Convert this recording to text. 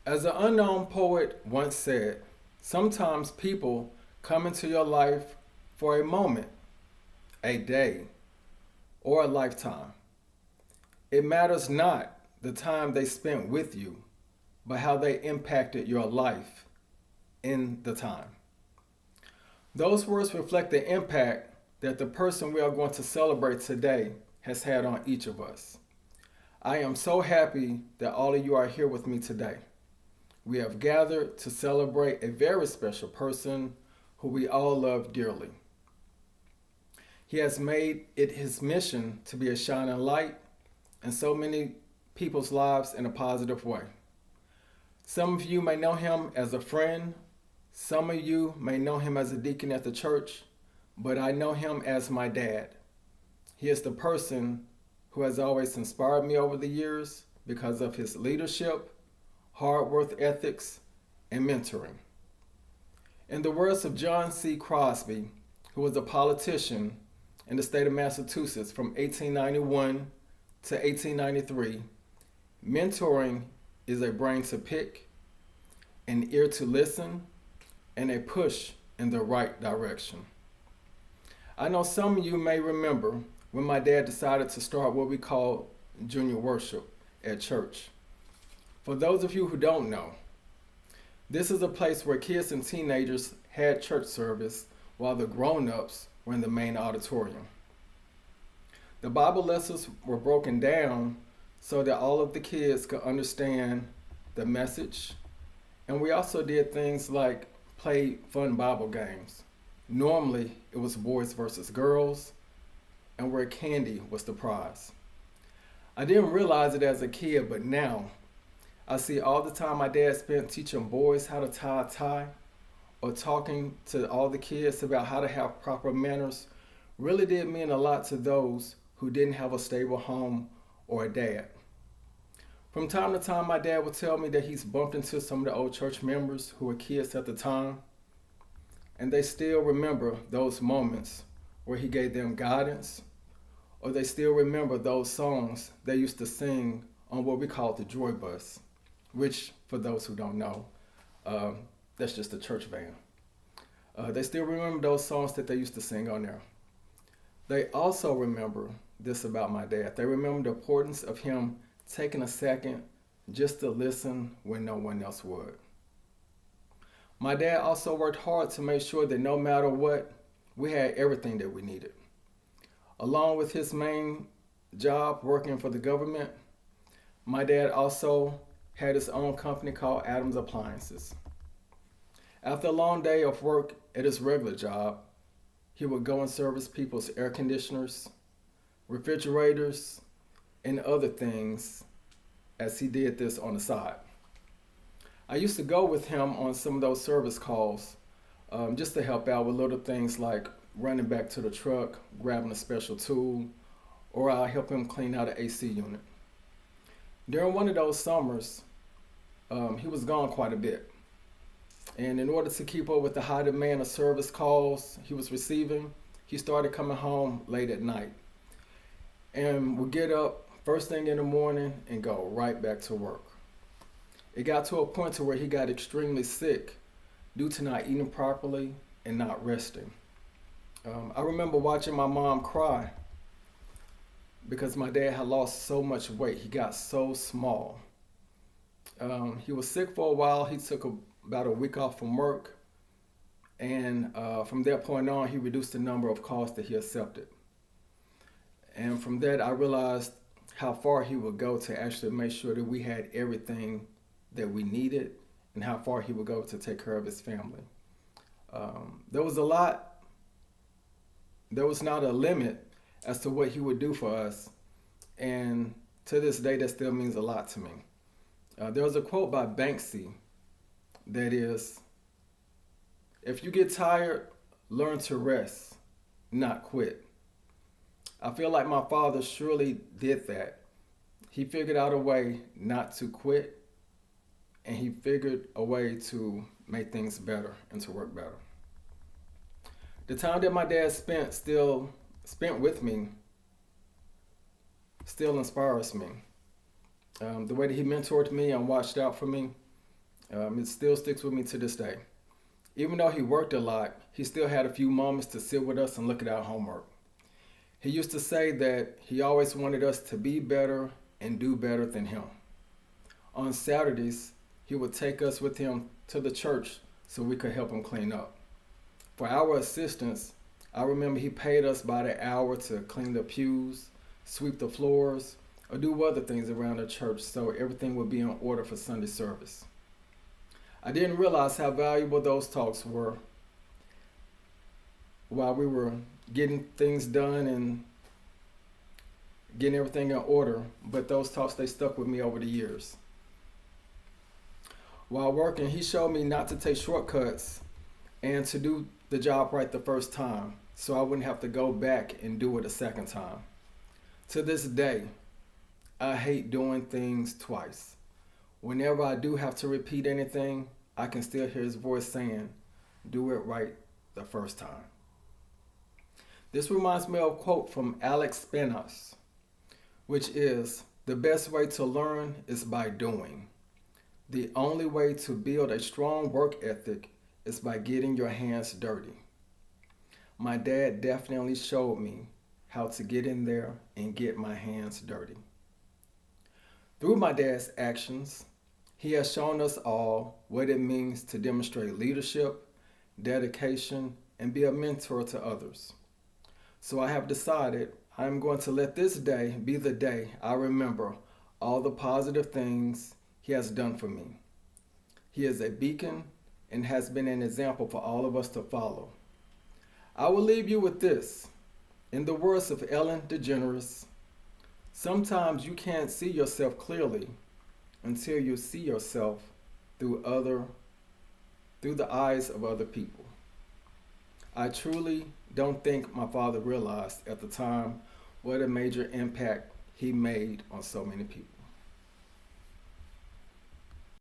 As an unknown poet once said, sometimes people come into your life for a moment, a day, or a lifetime. It matters not the time they spent with you, but how they impacted your life in the time. Those words reflect the impact that the person we are going to celebrate today has had on each of us. I am so happy that all of you are here with me today. We have gathered to celebrate a very special person who we all love dearly. He has made it his mission to be a shining light in so many people's lives in a positive way. Some of you may know him as a friend, some of you may know him as a deacon at the church, but I know him as my dad. He is the person who has always inspired me over the years because of his leadership, hard work ethics, and mentoring. In the words of John C. Crosby, who was a politician in the state of Massachusetts from 1891 to 1893, mentoring is a brain to pick, an ear to listen, and a push in the right direction. I know some of you may remember when my dad decided to start what we call junior worship at church. For those of you who don't know, this is a place where kids and teenagers had church service while the grown-ups were in the main auditorium. The Bible lessons were broken down so that all of the kids could understand the message, and we also did things like play fun Bible games. Normally, it was boys versus girls, and where candy was the prize. I didn't realize it as a kid, but now I see all the time my dad spent teaching boys how to tie a tie or talking to all the kids about how to have proper manners really did mean a lot to those who didn't have a stable home or a dad. From time to time, my dad would tell me that he's bumped into some of the old church members who were kids at the time, and they still remember those moments where he gave them guidance, or they still remember those songs they used to sing on what we call the Joy Bus, which, for those who don't know, that's just a church van. They still remember those songs that they used to sing on there. They also remember this about my dad. They remember the importance of him taking a second just to listen when no one else would. My dad also worked hard to make sure that no matter what, we had everything that we needed. Along with his main job working for the government, my dad also had his own company called Adams Appliances. After a long day of work at his regular job, he would go and service people's air conditioners, refrigerators, and other things as he did this on the side. I used to go with him on some of those service calls just to help out with little things like running back to the truck, grabbing a special tool, or I'll help him clean out an AC unit. During one of those summers, he was gone quite a bit. And in order to keep up with the high demand of service calls he was receiving, he started coming home late at night and would get up first thing in the morning and go right back to work. It got to a point to where he got extremely sick due to not eating properly and not resting. I remember watching my mom cry because my dad had lost so much weight. He got so small. He was sick for a while. He took about a week off from work. And from that point on, he reduced the number of calls that he accepted. And from that, I realized how far he would go to actually make sure that we had everything that we needed and how far he would go to take care of his family. There was a lot. There was not a limit as to what he would do for us. And to this day, that still means a lot to me. There was a quote by Banksy that is, if you get tired, learn to rest, not quit. I feel like my father surely did that. He figured out a way not to quit, and he figured a way to make things better and to work better. The time that my dad spent with me still inspires me. The way that he mentored me and watched out for me It still sticks with me to this day. Even though he worked a lot, he still had a few moments to sit with us and look at our homework. He used to say that he always wanted us to be better and do better than him. On Saturdays, he would take us with him to the church so we could help him clean up. For our assistance, I remember he paid us by the hour to clean the pews, sweep the floors, or do other things around the church so everything would be in order for Sunday service. I didn't realize how valuable those talks were while we were getting things done and getting everything in order, but those talks, they stuck with me over the years. While working, he showed me not to take shortcuts and to do the job right the first time so I wouldn't have to go back and do it a second time. To this day, I hate doing things twice. Whenever I do have to repeat anything, I can still hear his voice saying, "Do it right the first time." This reminds me of a quote from Alex Spenos, which is, "The best way to learn is by doing. The only way to build a strong work ethic is by getting your hands dirty." My dad definitely showed me how to get in there and get my hands dirty. Through my dad's actions, he has shown us all what it means to demonstrate leadership, dedication, and be a mentor to others. So I have decided I'm going to let this day be the day I remember all the positive things he has done for me. He is a beacon and has been an example for all of us to follow. I will leave you with this. In the words of Ellen DeGeneres, sometimes you can't see yourself clearly until you see yourself through the eyes of other people. I truly don't think my father realized at the time what a major impact he made on so many people.